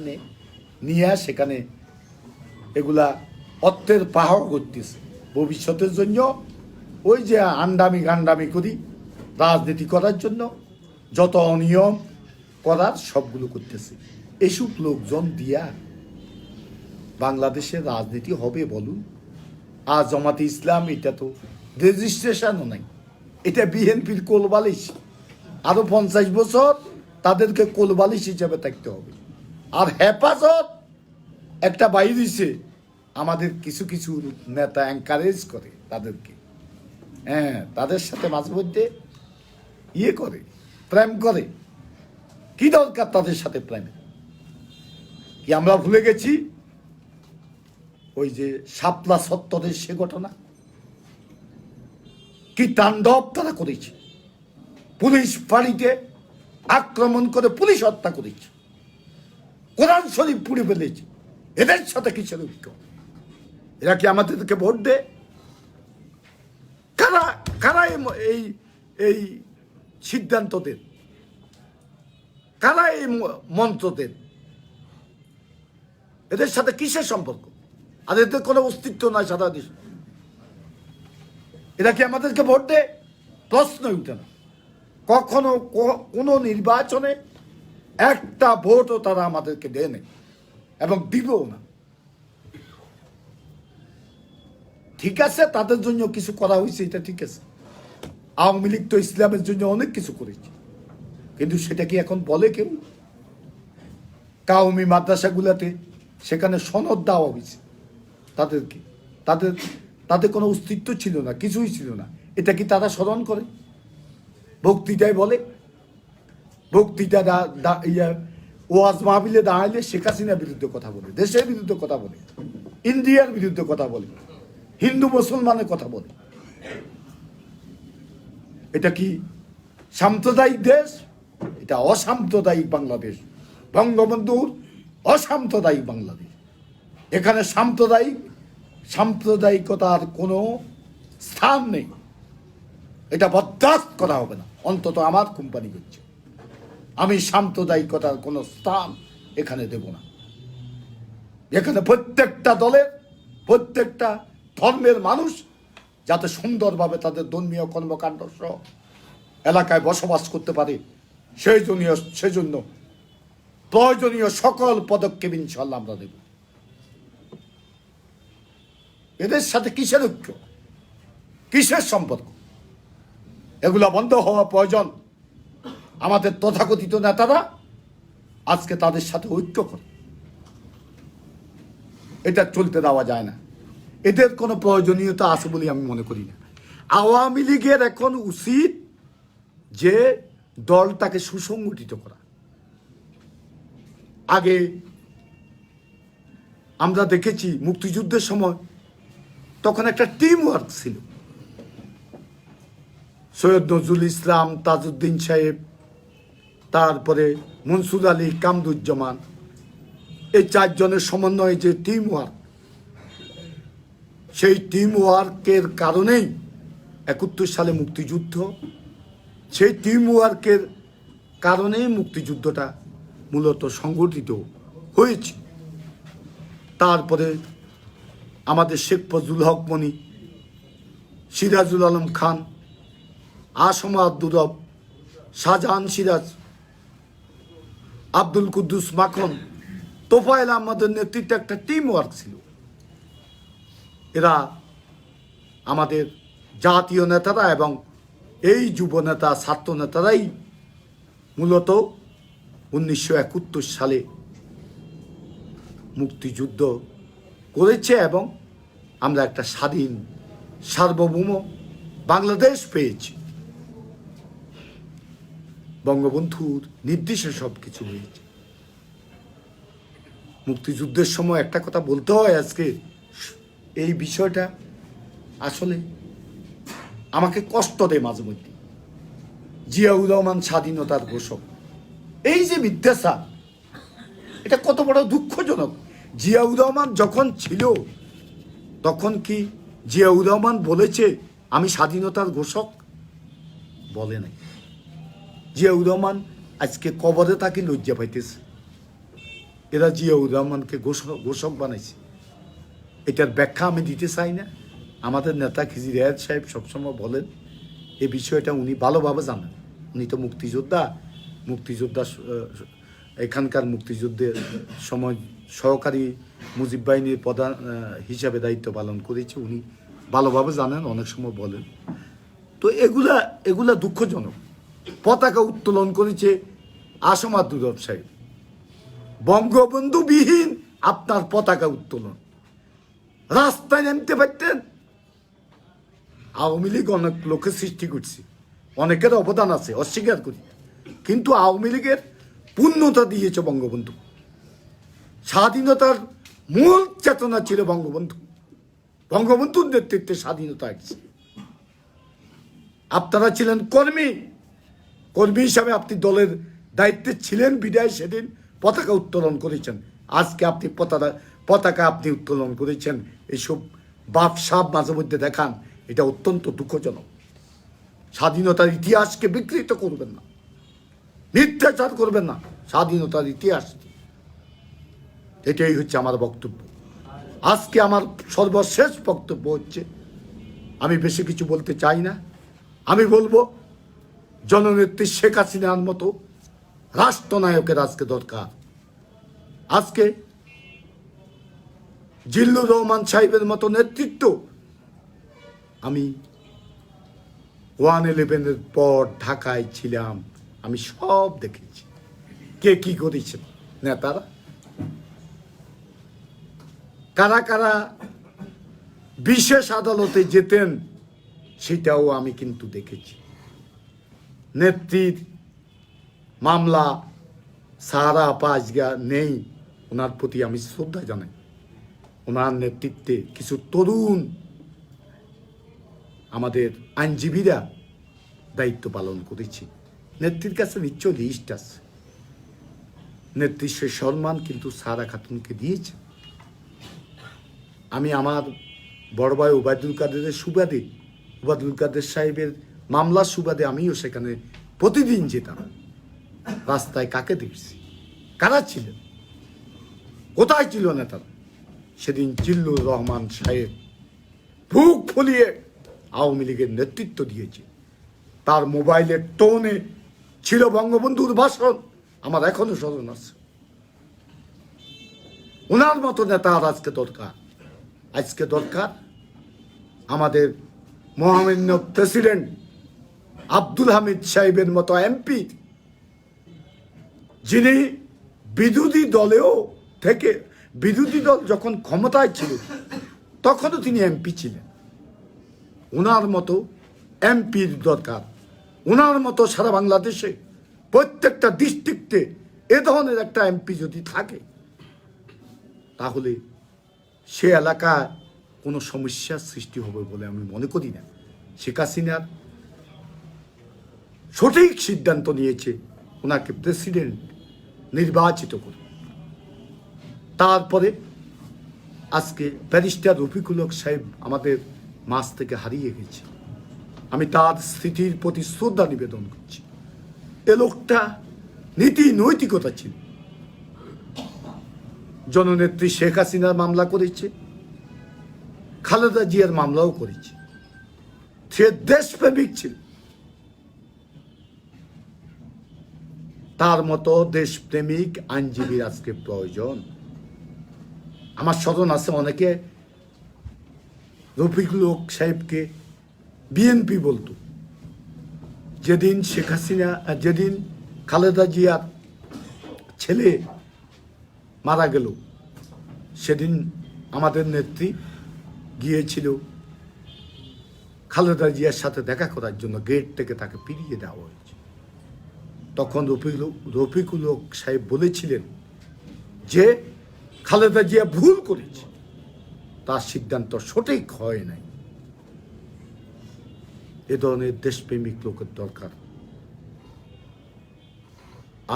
নিয়ে সেখানে এগুলা অর্থের পাহাড় করতেছে ভবিষ্যতের জন্য। ওই যে আন্ডামি গান্ডামি করি রাজনীতি করার জন্য যত অনিয়ম করার সবগুলো করতেছে। এসব লোকজন দিয়া বাংলাদেশের রাজনীতি হবে বলুন? আর জামাতে ইসলাম এটা তো রেজিস্ট্রেশনও নাই, এটা বিএনপির কোলবালিশ। আরো 50 বছর তাদেরকে কোলবালিশ হিসেবে থাকতে হবে। আর হেফাজত একটা বাইর হইছে, আমাদের কিছু কিছু নেতা এনকারেজ করে তাদেরকে, হ্যাঁ, তাদের সাথে মাঝে মধ্যে ইয়ে করে, প্রেম করে। কি দরকার তাদের সাথে প্রেমে? কি আমরা ভুলে গেছি ওই যে শাপলা সত্তরের সে ঘটনা? কি তাণ্ডব তারা করেছে, পুলিশ ফাঁড়িতে আক্রমণ করে পুলিশ হত্যা করেছে, কোরআন শরীফ পুড়ে ফেলেছে। এদের সাথে কিসের ঐক্য? এরা কি আমাদেরকে ভোট দেয়? কারা কারা এই এই সিদ্ধান্ত দেন? কারা এই মন্ত্র দেন? এদের সাথে কিসের সম্পর্ক? আর এদের কোনো অস্তিত্ব নাই সারা দেশ। এরা কি আমাদেরকে ভোট দেয়? প্রশ্নই উঠে না। কখনো কোনো নির্বাচনে একটা ভোটও তারা আমাদেরকে দেয় নাই এবং দিবেও না। ঠিক আছে, তাদের জন্য কিছু করা হয়েছে, এটা ঠিক আছে। আওয়ামী লীগ তো ইসলামের জন্য অনেক কিছু করেছে, কিন্তু সেটা কি এখন বলে কেউ? কাওমি মাদ্রাসাগুলোতে সেখানে সনদ দেওয়া হয়েছে তাদেরকে, তাদের কোনো অস্তিত্ব ছিল না, কিছুই ছিল না। এটা কি তারা স্মরণ করে? বক্তৃতায় বলে, বক্তৃতা ওয়াজ মাহফিলে দাঁড়াইলে শেখ হাসিনার বিরুদ্ধে কথা বলে, দেশের বিরুদ্ধে কথা বলে, ইন্ডিয়ার বিরুদ্ধে কথা বলে, হিন্দু মুসলমানের কথা বলে। এটা কি সাম্প্রদায়িক দেশ? এটা অসাম্প্রদায়িক বাংলাদেশ, বঙ্গবন্ধুর অসাম্প্রদায়িক বাংলাদেশ। এখানে সাম্প্রদায়িকতার কোনো স্থান নেই। এটা বরদাস্ত করা হবে না, অন্তত আমার কোম্পানি করছে। আমি সাম্প্রদায়িকতার কোনো স্থান এখানে দেব না। এখানে প্রত্যেকটা দলের, প্রত্যেকটা ধর্মের মানুষ যাতে সুন্দরভাবে তাদের ধর্মীয় কর্মকাণ্ড সহ এলাকায় বসবাস করতে পারে, সেজন্য প্রয়োজনীয় সকল পদক্ষেপ ইনশাল্লাহ আমরা দেব। এদের সাথে কিসের ঐক্য, কিসের সম্পর্ক, এগুলা বন্ধ হওয়া প্রয়োজন। আমাদের তথাকথিত নেতারা আজকে তাদের সাথে ঐক্য করে, এটা চলতে দেওয়া যায় না। এদের কোনো প্রয়োজনীয়তা আছে বলে আমি মনে করি না। আওয়ামী লীগের এখন উচিত যে দলটাকে সুসংগঠিত করা। আগে আমরা দেখেছি মুক্তিযুদ্ধের সময় তখন একটা টিম ওয়ার্ক ছিল। সৈয়দ নজরুল ইসলাম, তাজউদ্দিন সাহেব, তারপরে মনসুর আলী, কামরুজ্জামান, এই চারজনের সমন্বয়ে যে টিম ওয়ার্ক, সেই টিম ওয়ার্কের কারণেই 71 সালে মুক্তিযুদ্ধ, সেই টিম ওয়ার্কের কারণেই মুক্তিযুদ্ধটা মূলত সংগঠিত হয়েছে। তারপরে আমাদের শেখ ফজলুল হক মনি, সিরাজুল আলম খান, আসমা আব্দুরব, শাহজাহান সিরাজ, আব্দুল কুদ্দুস মাখন, তোফায়েল আহমদের নেতৃত্বে একটা টিম ওয়ার্ক ছিল। এরা আমাদের জাতীয় নেতারা এবং এই যুব নেতা, ছাত্র নেতারাই মূলত 1971 সালে মুক্তিযুদ্ধ করেছে এবং আমরা একটা স্বাধীন সার্বভৌম বাংলাদেশ পেয়েছি। বঙ্গবন্ধুর নির্দেশে সব কিছু হয়েছে। মুক্তিযুদ্ধের সময় একটা কথা বলতে হয়, আজকে এই বিষয়টা আসলে আমাকে কষ্ট দেয় মাঝে মধ্যে। জিয়াউর রহমান স্বাধীনতার ঘোষক, এই যে বিদ্বেষার, এটা কত বড় দুঃখজনক। জিয়াউর রহমান যখন ছিল তখন কি জিয়াউর রহমান বলেছে আমি স্বাধীনতার ঘোষক? বলে নাই। জিয়াউর রহমান আজকে কবরে তাকে লজ্জা পাইতেছে। এরা জিয়াউর রহমানকে ঘোষক বানাইছে। এটার ব্যাখ্যা আমি দিতে চাই না। আমাদের নেতা খিজির রেয়াদ সাহেব সবসময় বলেন এই বিষয়টা, উনি ভালোভাবে জানেন। উনি তো মুক্তিযোদ্ধা এখানকার মুক্তিযুদ্ধের সময় সহকারী মুজিব বাহিনীর প্রধান হিসাবে দায়িত্ব পালন করেছে। উনি ভালোভাবে জানেন, অনেক সময় বলেন। তো এগুলা দুঃখজনক। পতাকা উত্তোলন করেছে আসমা আব্দুরব সাহেব। বঙ্গবন্ধুবিহীন আপনার পতাকা উত্তোলন, রাস্তায় নামতে পারতেন। আওয়ামী লীগ অনেক লোকের সৃষ্টি করছে, অনেকের অবদান আছে, অস্বীকার করি, কিন্তু আওয়ামী লীগের পূর্ণতা দিয়েছে বঙ্গবন্ধু। স্বাধীনতার মূল চেতনা ছিল বঙ্গবন্ধুর নেতৃত্বে স্বাধীনতা আসছে। আপনারা ছিলেন কর্মী হিসাবে আপনি দলের দায়িত্বে ছিলেন বিদায় সেদিন পতাকা উত্তোলন করেছেন। আজকে আপনি পতাকা আপনি উত্তোলন করেছেন, এইসব বাপসাপ মাঝে মধ্যে দেখান, এটা অত্যন্ত দুঃখজনক। স্বাধীনতার ইতিহাসকে বিকৃত করবেন না, মিথ্যাচার করবেন না স্বাধীনতার ইতিহাস। এটাই হচ্ছে আমার বক্তব্য। আজকে আমার সর্বশেষ বক্তব্য হচ্ছে, আমি বেশি কিছু বলতে চাই না। আমি বলবো জননেত্রী শেখ হাসিনার মতো রাষ্ট্রনায়কের আজকে দরকার। আজকে জিল্লুর রহমান সাহেবের মতো নেতৃত্ব আমি 1/11 পর ঢাকায় ছিলাম, আমি সব দেখেছি কে কি করেছেন নেতারা, কারা কারা বিশেষ আদালতে যেতেন সেটাও আমি কিন্তু দেখেছি। নেত্রীর মামলা সাহারা আপা আজকে নেই, ওনার প্রতি আমি শ্রদ্ধা জানাই। ওনার নেতৃত্বে কিছু তরুণ আমাদের আইনজীবীরা দায়িত্ব পালন করেছে। নেত্রীর কাছে নিশ্চয় লিস্ট আছে, নেত্রীর সে সম্মান কিন্তু সারা খাতুনকে দিয়েছে। আমি আমার বড় ভাই ওবায়দুল কাদেরের সুবাদে ওবায়দুল কাদের সাহেবের মামলার সুবাদে আমিও সেখানে প্রতিদিন যেতাম। রাস্তায় কাকে দেখছি, কারা ছিলেন, কোথায় ছিল নেতারা? সেদিন জিল্লুর রহমান সাহেব বুক ফুলিয়ে আওয়ামী লীগের নেতৃত্ব দিয়েছে। তার মোবাইলের টোনে ছিল বঙ্গবন্ধুর ভাষণ, আমার এখনো স্মরণ আছে। ওনার মতো নেতা আর আজকে দরকার। আজকে দরকার আমাদের মহামান্য প্রেসিডেন্ট আব্দুল হামিদ সাহেবের মতো এমপি, যিনি বিরোধী দলেও থেকে, বিরোধী দল যখন ক্ষমতায় ছিল তখনও তিনি এমপি ছিলেন। ওনার মতো এমপির দরকার। ওনার মতো সারা বাংলাদেশে প্রত্যেকটা ডিস্ট্রিক্টে এ ধরনের একটা এমপি যদি থাকে, তাহলে সে এলাকায় কোনো সমস্যার সৃষ্টি হবে বলে আমি মনে করি না। শেখ হাসিনার সঠিক সিদ্ধান্ত নিয়েছে ওনাকে প্রেসিডেন্ট নির্বাচিত করে। তারপরে আজকে ব্যারিস্টার রফিকুল হক সাহেব আমাদের মাঝ থেকে হারিয়ে গেছে। আমি তার স্মৃতির প্রতি শ্রদ্ধা নিবেদন করছি। এ লোকটা নীতি নৈতিকতা ছিল। জননেত্রী শেখ হাসিনার মামলা করেছে, খালেদা জিয়ার মামলাও করেছে। সে দেশপ্রেমিক ছিল। তার মতো দেশপ্রেমিক আইনজীবীর আজকে প্রয়োজন। আমার স্মরণ আছে, অনেকে রফিকুল হক সাহেবকে বিএনপি বলতো। যেদিন শেখ হাসিনা, যেদিন খালেদা জিয়ার ছেলে মারা গেল, সেদিন আমাদের নেত্রী গিয়েছিল খালেদা জিয়ার সাথে দেখা করার জন্য। গেট থেকে তাকে ফিরিয়ে দেওয়া হয়েছে। তখন রফিকুল হক সাহেব বলেছিলেন যে খালেদা জিয়া ভুল করেছে, তার সিদ্ধান্ত সঠিক হয় নাই। এ ধরনের দেশপ্রেমিক লোকের দরকার।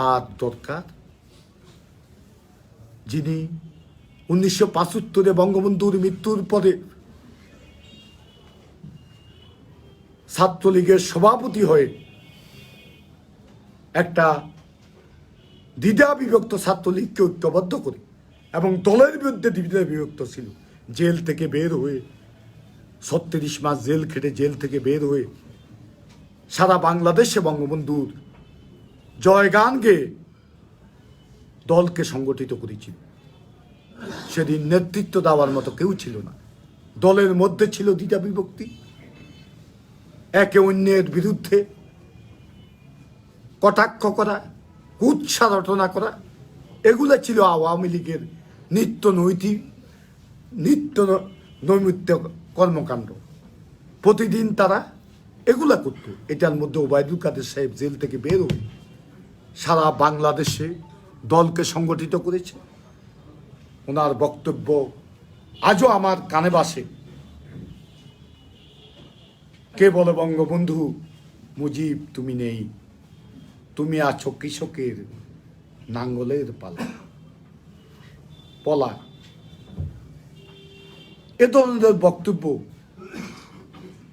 আর দরকার যিনি 1975 বঙ্গবন্ধুর মৃত্যুর পরে ছাত্রলীগের সভাপতি হয়ে একটা দ্বিধা বিভক্ত ছাত্রলীগকে ঐক্যবদ্ধ করে, এবং দলের বিরুদ্ধে দ্বিধা বিভক্ত ছিল, জেল থেকে বের হয়ে 36 মাস জেল খেটে জেল থেকে বের হয়ে সারা বাংলাদেশে বঙ্গবন্ধুর জয়গান গেয়ে দলকে সংগঠিত করেছিল। সেদিন নেতৃত্ব দেওয়ার মতো কেউ ছিল না। দলের মধ্যে ছিল দ্বিধা বিভক্তি, একে অন্যের বিরুদ্ধে কটাক্ষ করা, কুৎসা রটনা করা, এগুলো ছিল আওয়ামী লীগের নিত্য নৈমিত্য কর্মকাণ্ড। প্রতিদিন তারা এগুলা করত। এটার মধ্যে ওবায়দুল কাদের সাহেব জেল থেকে বের হয়ে সারা বাংলাদেশে দলকে সংগঠিত করেছে। ওনার বক্তব্য আজও আমার কানে বাসে। কে বলে বঙ্গবন্ধু মুজিব তুমি নেই, তুমি আছো কৃষকের নাঙ্গলের পলা। এ ধরনের বক্তব্য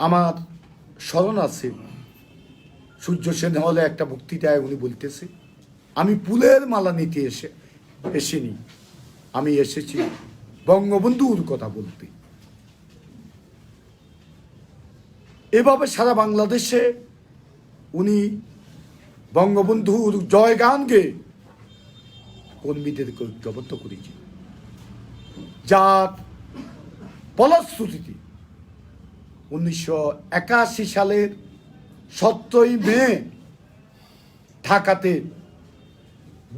আমার স্মরণ আছে। সূর্য সেন হলে একটা বক্তৃতায় উনি বলতেছে, আমি ফুলের মালা নিতে এসেনি, আমি এসেছি বঙ্গবন্ধুর কথা বলতে। এভাবে সারা বাংলাদেশে উনি বঙ্গবন্ধুর জয়গান গেয়ে কর্মীদেরকে ঐক্যবদ্ধ করেছে, যার ফলশ্রুতিতে 1981 সালের 17ই মে ঢাকাতে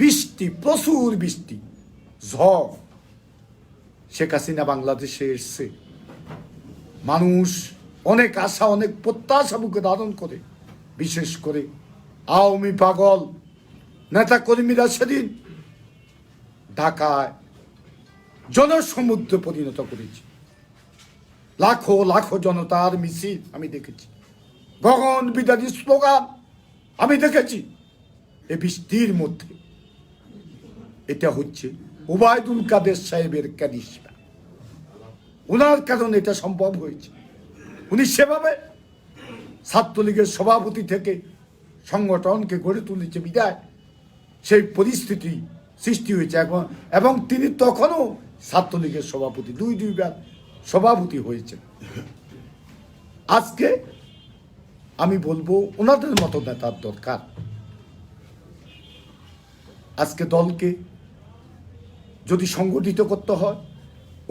বৃষ্টি, প্রচুর বৃষ্টি, ঝড়, শেখ হাসিনা বাংলাদেশে এসছে। মানুষ অনেক আশা, অনেক প্রত্যাশা বুকে ধারণ করে, বিশেষ করে আওয়ামী পাগল নেতা কর্মীরা সেদিন ঢাকায় জনসমুদ্রে পরিণত করেছে। লাখো লাখো জনতার মিছিল আমি দেখেছি, গগন বিদারী স্লোগান আমি দেখেছি এই বৃষ্টির মধ্যে। এটা হচ্ছে ওবায়দুল কাদের সাহেবের ক্যারিশমা। ওনার কারণে এটা সম্ভব হয়েছে। উনি সেভাবে ছাত্রলীগের সভাপতি থেকে সংগঠনকে গড়ে তুলেছে বিদায় সেই পরিস্থিতি সৃষ্টি হয়েছে এখন, এবং তিনি তখনও ছাত্রলীগের সভাপতি, দুইবার সভাপতি হয়েছেন। আজকে আমি বলবো ওনাদের মতো নেতার দরকার। আজকে দলকে যদি সংগঠিত করতে হয়,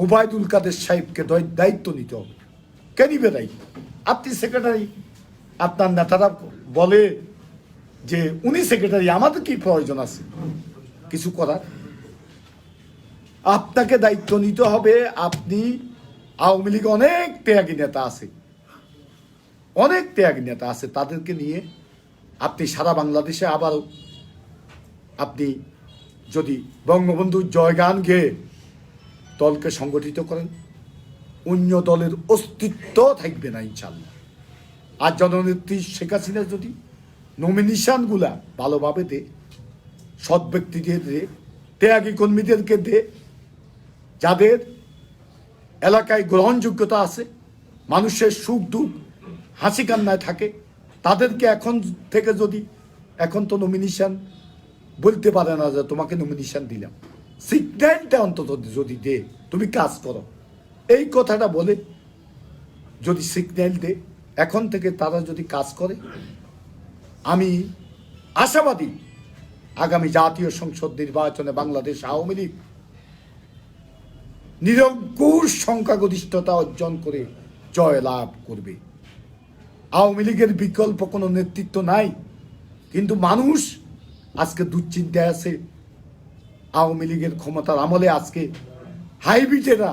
ওবায়দুল কাদের সাহেবকে দায়িত্ব নিতে হবে। কে নিবে দায়িত্ব? আপনি সেক্রেটারি, আপনার নেতারা বলে যে উনি সেক্রেটারি, আমাদের কি প্রয়োজন আছে কিছু করার? আপনাকে দায়িত্ব নিতে হবে। আপনি আওয়ামী লীগে অনেক ত্যাগী নেতা আছে, অনেক ত্যাগী নেতা আছে, তাদেরকে নিয়ে আপনি সারা বাংলাদেশে আবারও আপনি যদি বঙ্গবন্ধুর জয়গান গেয়ে দলকে সংগঠিত করেন, অন্য দলের অস্তিত্ব থাকবে না ইনশাল্লাহ। আর জননেত্রী শেখ হাসিনা যদি নমিনেশনগুলা ভালোভাবে দে, সৎ ব্যক্তিদের দে, ত্যাগী কর্মীদেরকে দে, যাদের এলাকায় গ্রহণযোগ্যতা আছে, মানুষের সুখ দুঃখ হাসি কান্নায় থাকে, তাদেরকে এখন থেকে যদি, এখন তো নমিনেশন বলতে পারে না যে তোমাকে নমিনেশন দিলাম, সিগন্যালটা অন্তত যদি দে, তুমি কাজ করো, এই কথাটা বলে যদি সিগন্যাল দে, এখন থেকে তারা যদি কাজ করে, আমি আশাবাদী আগামী জাতীয় সংসদ নির্বাচনে বাংলাদেশ আওয়ামী লীগ নিরঙ্কুশ সংখ্যাগরিষ্ঠতা অর্জন করে জয় লাভ করবে। আওয়ামী লীগের বিকল্প কোনো নেতৃত্ব নাই, কিন্তু মানুষ আজকে দুশ্চিন্তায় আছে। আওয়ামী লীগের ক্ষমতার আমলে আজকে হাইব্রিডেরা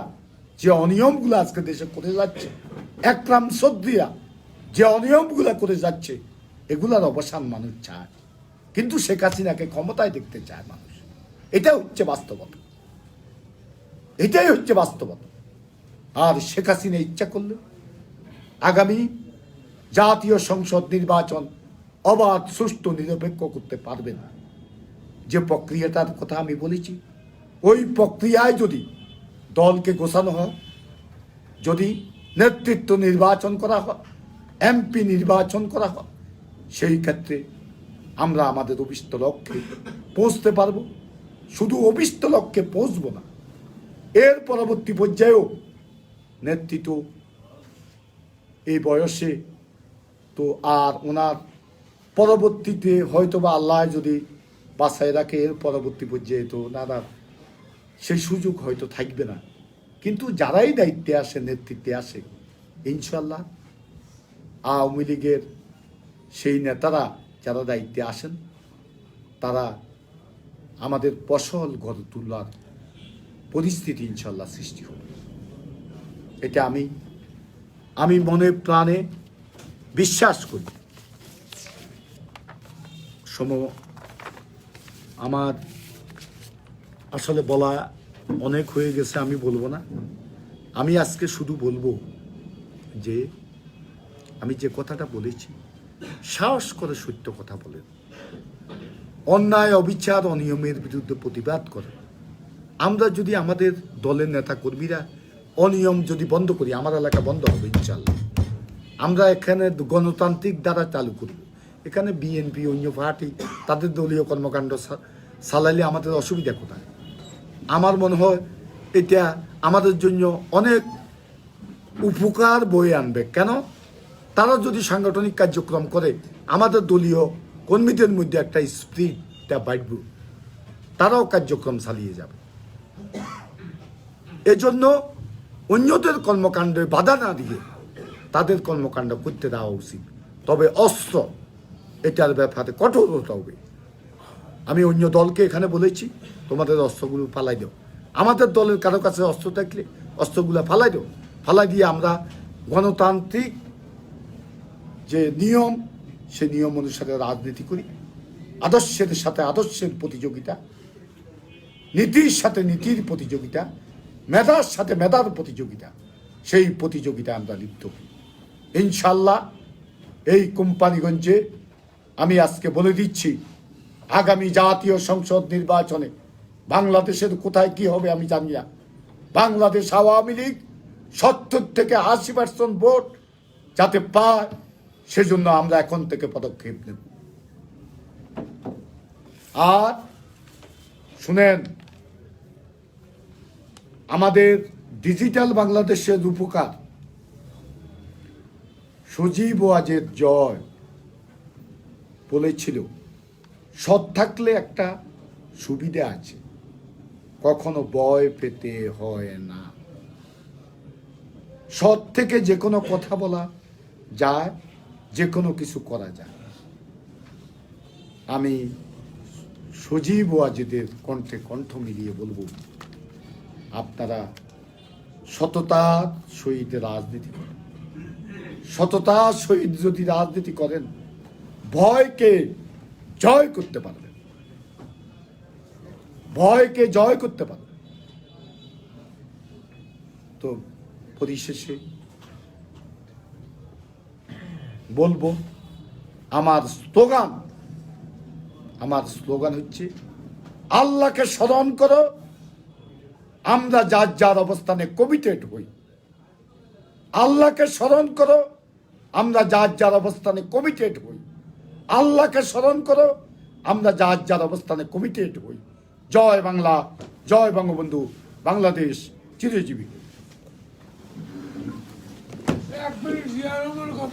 যে অনিয়মগুলো আজকে দেশে করে যাচ্ছে, একরাম চৌধুরীরা যে অনিয়মগুলো করে যাচ্ছে, এগুলার অবসান মানুষ চায়, কিন্তু শেখ হাসিনাকে ক্ষমতায় দেখতে চায় মানুষ। এটা হচ্ছে বাস্তবতা, এটাই হচ্ছে বাস্তবতা। আর শেখ হাসিনা ইচ্ছা করলে আগামী জাতীয় সংসদ নির্বাচন অবাধ, সুষ্ঠু, নিরপেক্ষ করতে পারবে না। যে প্রক্রিয়াটার কথা আমি বলেছি, ওই প্রক্রিয়ায় যদি দলকে গোছানো হয়, যদি নেতৃত্ব নির্বাচন করা হয়, এমপি নির্বাচন করা হয়, সেই ক্ষেত্রে আমরা আমাদের অভিষ্ট লক্ষ্যে পৌঁছতে পারবো। শুধু অভিষ্ট লক্ষ্যে পৌঁছবো না, এর পরবর্তী পর্যায়েও নেতৃত্ব এই বয়সে তো আর ওনার পরবর্তীতে হয়তোবা আল্লাহ যদি বাছাই রাখে, এর পরবর্তী পর্যায়ে তো ওনারা সেই সুযোগ হয়তো থাকবে না। কিন্তু যারাই দায়িত্বে আসে, নেতৃত্বে আসে, ইনশাল্লাহ আওয়ামী লীগের সেই নেতারা যারা দায়িত্বে আসেন, তারা আমাদের ফসল গড়ে তোলার পরিস্থিতি ইনশাল্লাহ সৃষ্টি হবে। এটা আমি মনে প্রাণে বিশ্বাস করি। আমার আসলে বলা অনেক হয়ে গেছে, আমি বলবো না। আমি আজকে শুধু বলবো যে আমি যে কথাটা বলেছি, সাহস করে সত্য কথা বলেন, অন্যায়, অবিচার, অনিয়মের বিরুদ্ধে প্রতিবাদ করেন। আমরা যদি আমাদের দলের নেতা কর্মীরা অনিয়ম যদি বন্ধ করি, আমার এলাকা বন্ধ হবে ইনশাল্লাহ। আমরা এখানে গণতান্ত্রিক দ্বারা চালু করব। এখানে বিএনপি, অন্য পার্টি তাদের দলীয় কর্মকাণ্ড চালাইলে আমাদের অসুবিধা কোথায়? আমার মনে হয় এটা আমাদের জন্য অনেক উপকার বয়ে আনবে। কেন? তারা যদি সাংগঠনিক কার্যক্রম করে, আমাদের দলীয় কর্মীদের মধ্যে একটা স্পিরিটটা বাড়বে, তারাও কার্যক্রম চালিয়ে যাবে। এজন্য অন্যদের কর্মকাণ্ডে বাধা না দিয়ে তাদের কর্মকাণ্ড করতে দেওয়া উচিত। তবে অস্ত্র, এটার ব্যাপারে কঠোর হতে হবে। আমি অন্য দলকে এখানে বলেছি, তোমাদের অস্ত্রগুলো ফালাই দাও। আমাদের দলের কারো কাছে অস্ত্র থাকলে অস্ত্রগুলো ফালাই দাও। ফালাই দিয়ে আমরা গণতান্ত্রিক যে নিয়ম, সে নিয়ম অনুসারে রাজনীতি করি। আদর্শের সাথে আদর্শের প্রতিযোগিতা, নীতির সাথে নীতির প্রতিযোগিতা, মেধার সাথে মেধার প্রতিযোগিতা, সেই প্রতিযোগিতা আমরা লিপ্ত হই। ইনশাল্লাহ এই কোম্পানিগঞ্জে আমি আজকে বলে দিচ্ছি, আগামী জাতীয় সংসদ নির্বাচনে বাংলাদেশের কোথায় কি হবে আমি জানি না। বাংলাদেশ আওয়ামী লীগ 70 থেকে 80% ভোট যাতে পায়, সেজন্য আমরা এখন থেকে পদক্ষেপ নেব। আর শুনেন, আমাদের ডিজিটাল বাংলাদেশের রূপকার সজীব ওয়াজেদ জয় বলেছিল, সৎ থাকলে একটা সুবিধা আছে, কখনো ভয় পেতে হয় না। সৎ থেকে যে কোনো কথা বলা যায়, যে কোনো কিছু করা যায়। আমি সজীব ওয়াজেদের কণ্ঠে কণ্ঠ মিলিয়ে বলবো, আপনারা সততার সহিত রাজনীতি করেন। সততার সহিত যদি রাজনীতি করেন, ভয়কে জয় করতে পারবেন, ভয়কে জয় করতে পারবেন। তো পরিশেষে বলবো, আমার স্লোগান হচ্ছে, আল্লাহকে স্মরণ করো, আমরা যার যার অবস্থানে কমিটেড হই। আল্লাহকে স্মরণ করো, আমরা যার যার অবস্থানে কমিটেড হই। আল্লাহকে স্মরণ করো, আমরা যার যার অবস্থানে কমিটেড হই। জয় বাংলা, জয় বঙ্গবন্ধু, বাংলাদেশ চিরজীবী।